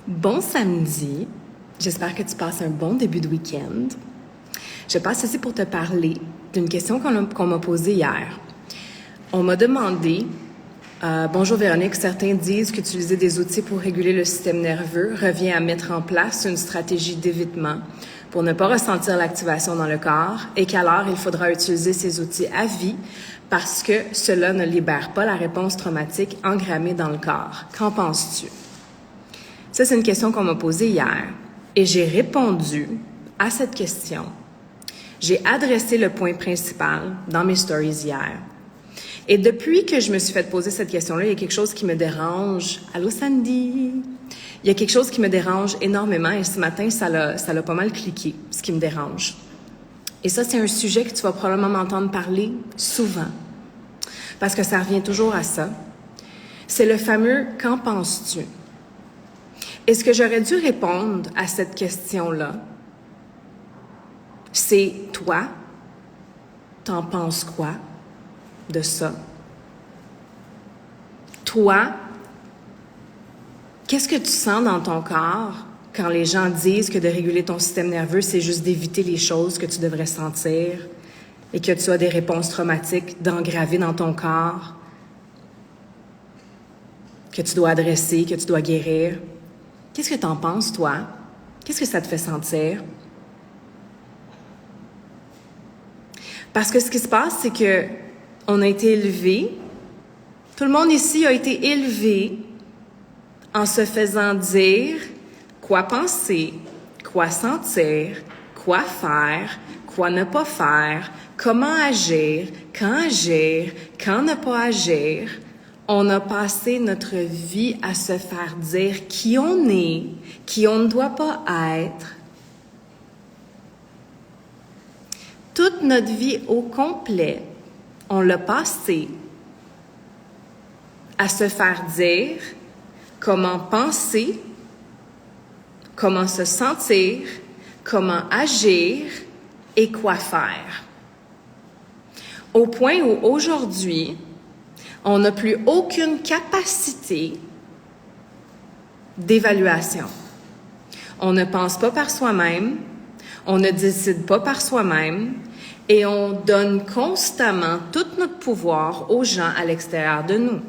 Bon samedi, j'espère que tu passes un bon début de week-end. Je passe ici pour te parler d'une question qu'on m'a posée hier. On m'a demandé, bonjour Véronique, certains disent qu'utiliser des outils pour réguler le système nerveux revient à mettre en place une stratégie d'évitement pour ne pas ressentir l'activation dans le corps et qu'alors il faudra utiliser ces outils à vie parce que cela ne libère pas la réponse traumatique engrammée dans le corps. Qu'en penses-tu? Ça, c'est une question qu'on m'a posée hier et j'ai répondu à cette question. J'ai adressé le point principal dans mes stories hier. Et depuis que je me suis fait poser cette question-là, il y a quelque chose qui me dérange. Allô, Sandy? Il y a quelque chose qui me dérange énormément et ce matin, ça l'a pas mal cliqué, ce qui me dérange. Et ça, c'est un sujet que tu vas probablement m'entendre parler souvent parce que ça revient toujours à ça. C'est le fameux « Qu'en penses-tu » ? Et ce que j'aurais dû répondre à cette question-là, c'est « Toi, t'en penses quoi de ça? Toi, qu'est-ce que tu sens dans ton corps quand les gens disent que de réguler ton système nerveux, c'est juste d'éviter les choses que tu devrais sentir et que tu as des réponses traumatiques d'engraver dans ton corps, que tu dois adresser, que tu dois guérir? Qu'est-ce que tu en penses, toi? Qu'est-ce que ça te fait sentir? Parce que ce qui se passe, c'est que on a été élevé, tout le monde ici a été élevé en se faisant dire quoi penser, quoi sentir, quoi faire, quoi ne pas faire, comment agir, quand ne pas agir. On a passé notre vie à se faire dire qui on est, qui on ne doit pas être. Toute notre vie au complet, on l'a passé à se faire dire comment penser, comment se sentir, comment agir et quoi faire. Au point où aujourd'hui, on n'a plus aucune capacité d'évaluation. On ne pense pas par soi-même, on ne décide pas par soi-même et on donne constamment tout notre pouvoir aux gens à l'extérieur de nous.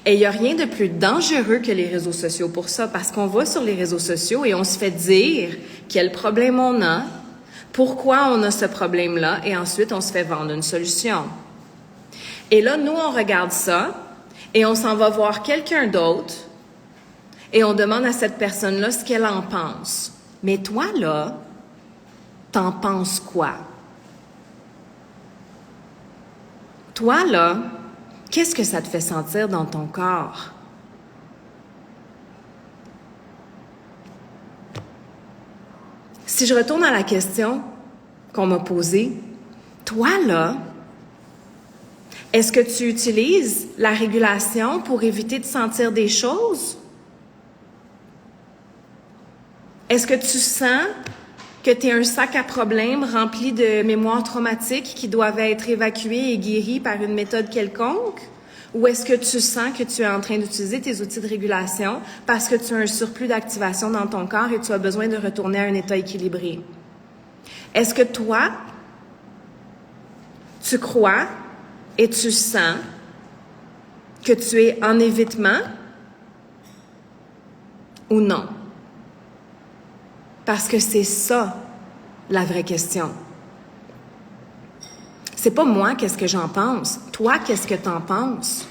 Et il n'y a rien de plus dangereux que les réseaux sociaux pour ça, parce qu'on va sur les réseaux sociaux et on se fait dire quel problème on a, pourquoi on a ce problème-là, et ensuite on se fait vendre une solution. Et là, nous, on regarde ça et on s'en va voir quelqu'un d'autre et on demande à cette personne-là ce qu'elle en pense. Mais toi, là, t'en penses quoi? Toi, là, qu'est-ce que ça te fait sentir dans ton corps? Si je retourne à la question qu'on m'a posée, toi, là, est-ce que tu utilises la régulation pour éviter de sentir des choses? Est-ce que tu sens que tu es un sac à problèmes rempli de mémoires traumatiques qui doivent être évacuées et guéries par une méthode quelconque? Ou est-ce que tu sens que tu es en train d'utiliser tes outils de régulation parce que tu as un surplus d'activation dans ton corps et tu as besoin de retourner à un état équilibré? Est-ce que toi, tu crois et tu sens que tu es en évitement ou non? Parce que c'est ça, la vraie question. C'est pas moi, qu'est-ce que j'en pense. Toi, qu'est-ce que t'en penses?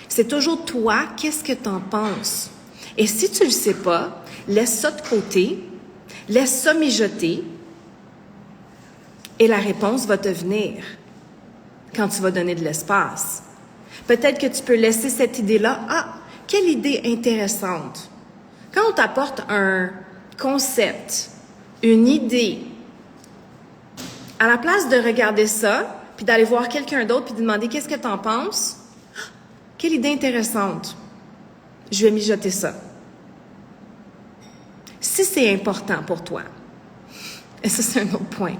C'est toujours toi, qu'est-ce que t'en penses? Et si tu le sais pas, laisse ça de côté, laisse ça mijoter, et la réponse va te venir quand tu vas donner de l'espace. Peut-être que tu peux laisser cette idée-là. Ah, quelle idée intéressante! Quand on t'apporte un concept, une idée, à la place de regarder ça, puis d'aller voir quelqu'un d'autre, puis de demander « Qu'est-ce que tu en penses? » Quelle idée intéressante! Je vais mijoter ça. Si c'est important pour toi, et ça c'est un autre point,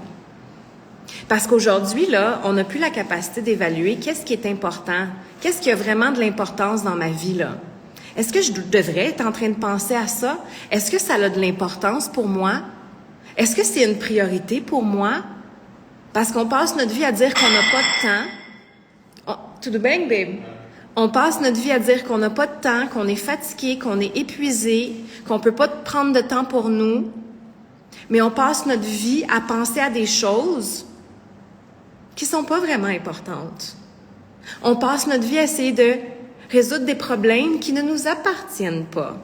parce qu'aujourd'hui, là, on n'a plus la capacité d'évaluer qu'est-ce qui est important, qu'est-ce qui a vraiment de l'importance dans ma vie, là. Est-ce que je devrais être en train de penser à ça? Est-ce que ça a de l'importance pour moi? Est-ce que c'est une priorité pour moi? Parce qu'on passe notre vie à dire qu'on n'a pas de temps. Oh, tout de bien, babe? On passe notre vie à dire qu'on n'a pas de temps, qu'on est fatigué, qu'on est épuisé, qu'on peut pas prendre de temps pour nous. Mais on passe notre vie à penser à des choses qui sont pas vraiment importantes. On passe notre vie à essayer de résoudre des problèmes qui ne nous appartiennent pas.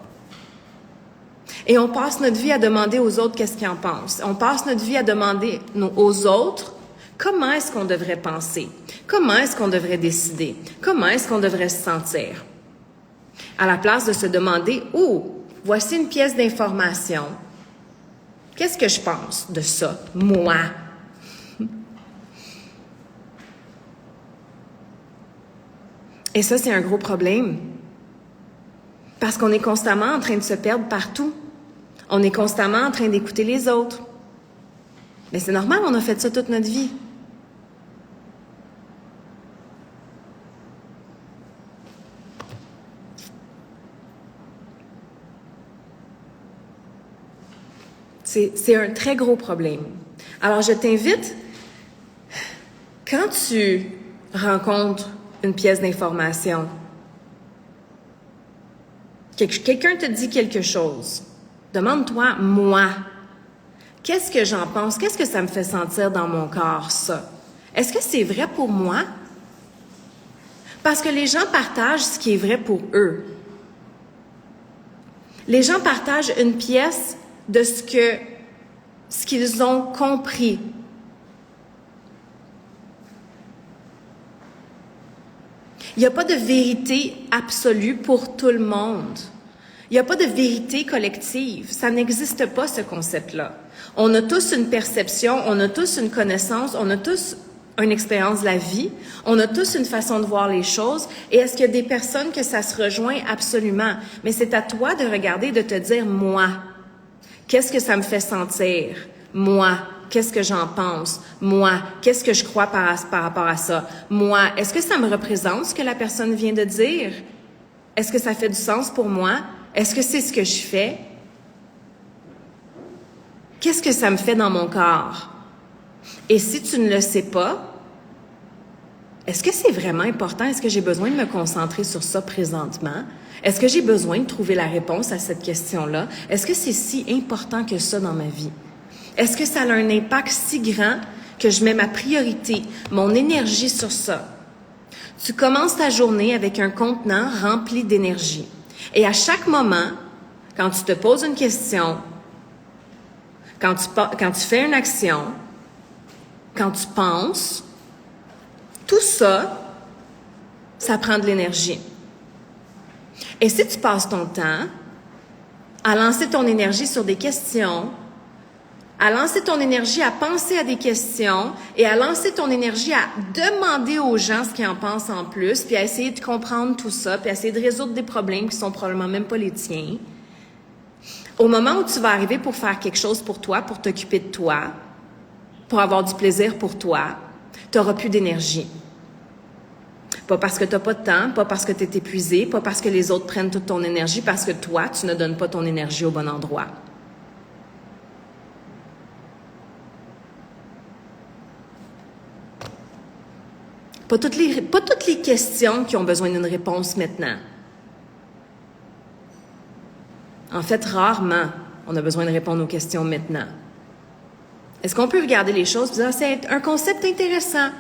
Et on passe notre vie à demander aux autres qu'est-ce qu'ils en pensent. On passe notre vie à demander aux autres comment est-ce qu'on devrait penser, comment est-ce qu'on devrait décider, comment est-ce qu'on devrait se sentir. À la place de se demander, voici une pièce d'information. Qu'est-ce que je pense de ça, moi? Et ça, c'est un gros problème. Parce qu'on est constamment en train de se perdre partout. On est constamment en train d'écouter les autres. Mais c'est normal, on a fait ça toute notre vie. C'est un très gros problème. Alors, je t'invite, quand tu rencontres une pièce d'information, quelqu'un te dit quelque chose, demande-toi, moi, qu'est-ce que j'en pense? Qu'est-ce que ça me fait sentir dans mon corps, ça? Est-ce que c'est vrai pour moi? Parce que les gens partagent ce qui est vrai pour eux. Les gens partagent une pièce de ce qu'ils ont compris. Il n'y a pas de vérité absolue pour tout le monde. Il n'y a pas de vérité collective. Ça n'existe pas, ce concept-là. On a tous une perception, on a tous une connaissance, on a tous une expérience de la vie, on a tous une façon de voir les choses. Et est-ce qu'il y a des personnes que ça se rejoint? Absolument. Mais c'est à toi de regarder, de te dire, moi, qu'est-ce que ça me fait sentir? Moi, qu'est-ce que j'en pense? Moi, qu'est-ce que je crois par rapport à ça? Moi, est-ce que ça me représente ce que la personne vient de dire? Est-ce que ça fait du sens pour moi? Est-ce que c'est ce que je fais? Qu'est-ce que ça me fait dans mon corps? Et si tu ne le sais pas, est-ce que c'est vraiment important? Est-ce que j'ai besoin de me concentrer sur ça présentement? Est-ce que j'ai besoin de trouver la réponse à cette question-là? Est-ce que c'est si important que ça dans ma vie? Est-ce que ça a un impact si grand que je mets ma priorité, mon énergie sur ça? Tu commences ta journée avec un contenant rempli d'énergie. Et à chaque moment, quand tu te poses une question, quand tu fais une action, quand tu penses, tout ça, ça prend de l'énergie. Et si tu passes ton temps à lancer ton énergie sur des questions, à lancer ton énergie à penser à des questions et à lancer ton énergie à demander aux gens ce qu'ils en pensent en plus, puis à essayer de comprendre tout ça, puis à essayer de résoudre des problèmes qui sont probablement même pas les tiens, au moment où tu vas arriver pour faire quelque chose pour toi, pour t'occuper de toi, pour avoir du plaisir pour toi, tu n'auras plus d'énergie. Pas parce que tu n'as pas de temps, pas parce que tu es épuisé, pas parce que les autres prennent toute ton énergie, parce que toi, tu ne donnes pas ton énergie au bon endroit. Pas toutes les questions qui ont besoin d'une réponse maintenant. En fait, rarement, on a besoin de répondre aux questions maintenant. Est-ce qu'on peut regarder les choses et dire, c'est un concept intéressant,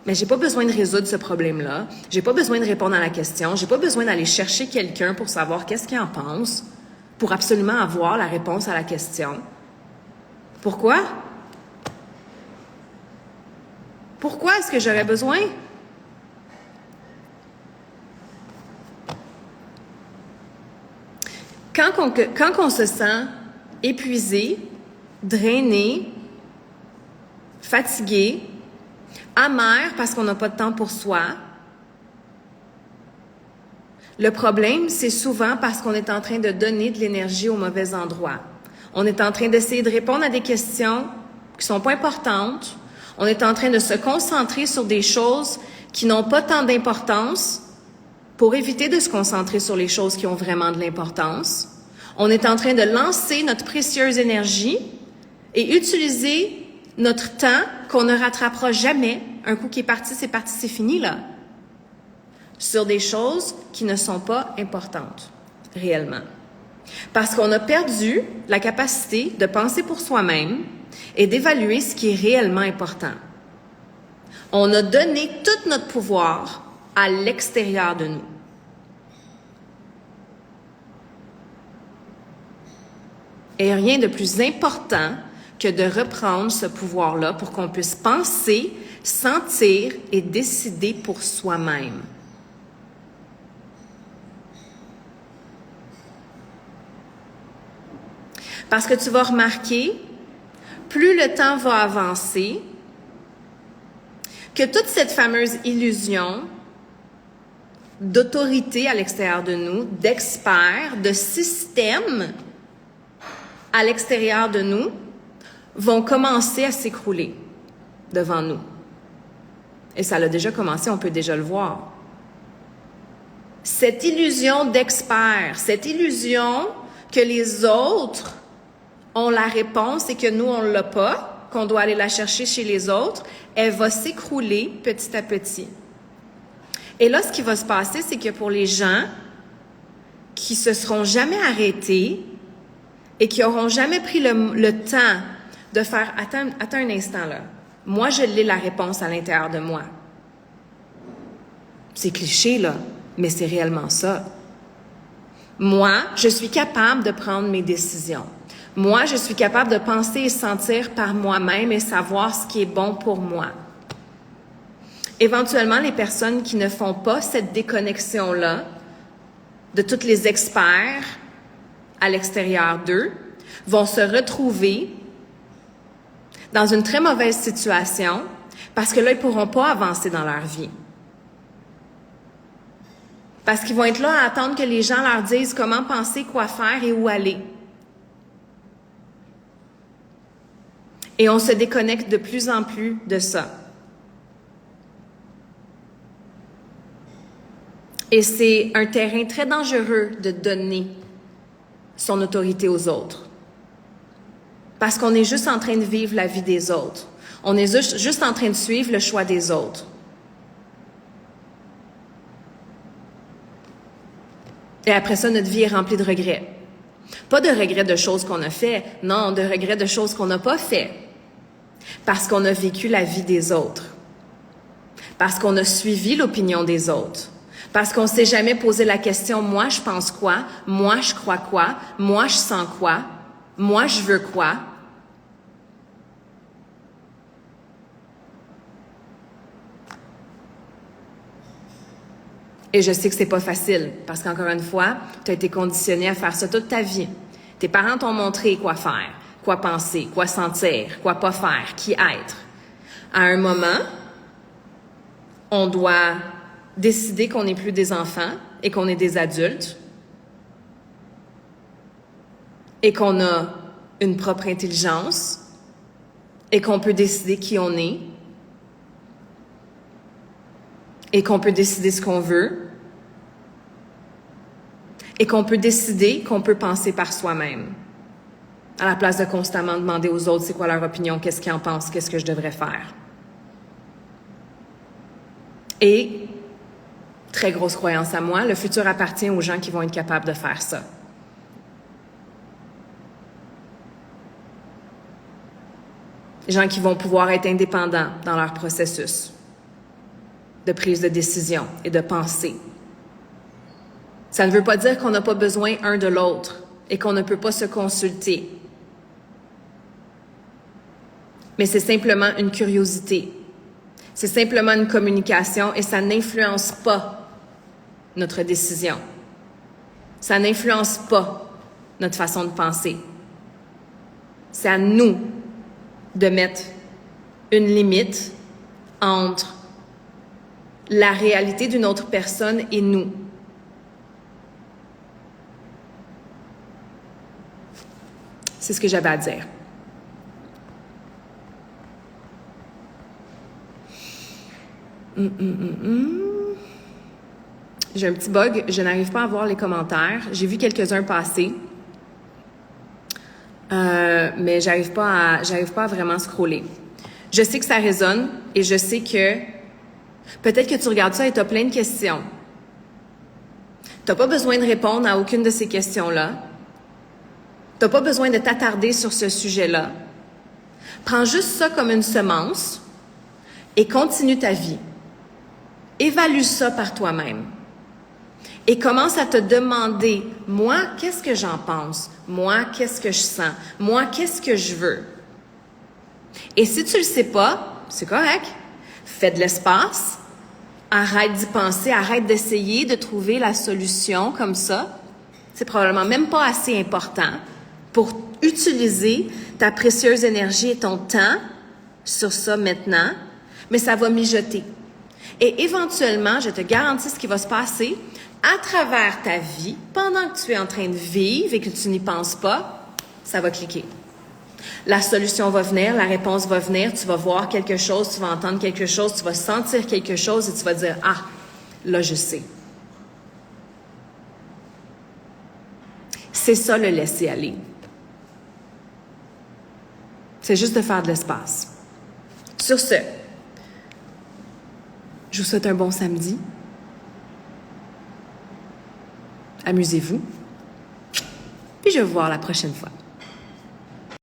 mais j'ai pas besoin de résoudre ce problème-là, j'ai pas besoin de répondre à la question, j'ai pas besoin d'aller chercher quelqu'un pour savoir qu'est-ce qu'il en pense, pour absolument avoir la réponse à la question. Pourquoi? Pourquoi est-ce que j'aurais besoin? Quand on se sent épuisé, drainé, fatigué, amer parce qu'on n'a pas de temps pour soi, le problème, c'est souvent parce qu'on est en train de donner de l'énergie au mauvais endroit. On est en train d'essayer de répondre à des questions qui sont pas importantes. On est en train de se concentrer sur des choses qui n'ont pas tant d'importance pour éviter de se concentrer sur les choses qui ont vraiment de l'importance. On est en train de lancer notre précieuse énergie et utiliser notre temps qu'on ne rattrapera jamais. Un coup qui est parti, c'est fini, là. Sur des choses qui ne sont pas importantes, réellement. Parce qu'on a perdu la capacité de penser pour soi-même et d'évaluer ce qui est réellement important. On a donné tout notre pouvoir à l'extérieur de nous. Et rien de plus important que de reprendre ce pouvoir-là pour qu'on puisse penser, sentir et décider pour soi-même. Parce que tu vas remarquer, plus le temps va avancer, que toute cette fameuse illusion d'autorité à l'extérieur de nous, d'experts, de systèmes à l'extérieur de nous, vont commencer à s'écrouler devant nous. Et ça a déjà commencé, on peut déjà le voir. Cette illusion d'experts, cette illusion que les autres ont la réponse et que nous, on ne l'a pas, qu'on doit aller la chercher chez les autres, elle va s'écrouler petit à petit. Et là, ce qui va se passer, c'est que pour les gens qui se seront jamais arrêtés et qui n'auront jamais pris le temps de faire « Attends un instant, là. Moi, je l'ai la réponse à l'intérieur de moi. » C'est cliché, là, mais c'est réellement ça. Moi, je suis capable de prendre mes décisions. Moi, je suis capable de penser et sentir par moi-même et savoir ce qui est bon pour moi. Éventuellement, les personnes qui ne font pas cette déconnexion-là de tous les experts à l'extérieur d'eux vont se retrouver dans une très mauvaise situation parce que là, ils ne pourront pas avancer dans leur vie. Parce qu'ils vont être là à attendre que les gens leur disent comment penser, quoi faire et où aller. Et on se déconnecte de plus en plus de ça. Et c'est un terrain très dangereux de donner son autorité aux autres. Parce qu'on est juste en train de vivre la vie des autres. On est juste en train de suivre le choix des autres. Et après ça, notre vie est remplie de regrets. Pas de regrets de choses qu'on a fait, non, de regrets de choses qu'on n'a pas fait. Parce qu'on a vécu la vie des autres. Parce qu'on a suivi l'opinion des autres. Parce qu'on ne s'est jamais posé la question « Moi, je pense quoi? Moi, je crois quoi? Moi, je sens quoi? Moi, je veux quoi? » Et je sais que c'est pas facile, parce qu'encore une fois, tu as été conditionné à faire ça toute ta vie. Tes parents t'ont montré quoi faire, quoi penser, quoi sentir, quoi pas faire, qui être. À un moment, on doit décider qu'on n'est plus des enfants et qu'on est des adultes et qu'on a une propre intelligence et qu'on peut décider qui on est et qu'on peut décider ce qu'on veut et qu'on peut décider qu'on peut penser par soi-même à la place de constamment demander aux autres c'est quoi leur opinion, qu'est-ce qu'ils en pensent, qu'est-ce que je devrais faire. Et très grosse croyance à moi, le futur appartient aux gens qui vont être capables de faire ça. Les gens qui vont pouvoir être indépendants dans leur processus de prise de décision et de pensée. Ça ne veut pas dire qu'on n'a pas besoin un de l'autre et qu'on ne peut pas se consulter. Mais c'est simplement une curiosité. C'est simplement une communication et ça n'influence pas notre décision. Ça n'influence pas notre façon de penser. C'est à nous de mettre une limite entre la réalité d'une autre personne et nous. C'est ce que j'avais à dire. J'ai un petit bug, je n'arrive pas à voir les commentaires. J'ai vu quelques-uns passer, mais j'arrive pas à vraiment scroller. Je sais que ça résonne et je sais que peut-être que tu regardes ça et tu as plein de questions. Tu n'as pas besoin de répondre à aucune de ces questions-là. Tu n'as pas besoin de t'attarder sur ce sujet-là. Prends juste ça comme une semence et continue ta vie. Évalue ça par toi-même. Et commence à te demander, moi, qu'est-ce que j'en pense? Moi, qu'est-ce que je sens? Moi, qu'est-ce que je veux? Et si tu le sais pas, c'est correct. Fais de l'espace. Arrête d'y penser. Arrête d'essayer de trouver la solution comme ça. C'est probablement même pas assez important pour utiliser ta précieuse énergie et ton temps sur ça maintenant, mais ça va mijoter. Et éventuellement, je te garantis ce qui va se passer à travers ta vie, pendant que tu es en train de vivre et que tu n'y penses pas, ça va cliquer. La solution va venir, la réponse va venir, tu vas voir quelque chose, tu vas entendre quelque chose, tu vas sentir quelque chose et tu vas dire « Ah, là, je sais. » C'est ça le laisser aller. C'est juste de faire de l'espace. Sur ce, je vous souhaite un bon samedi. Amusez-vous. Puis je vais vous voir la prochaine fois.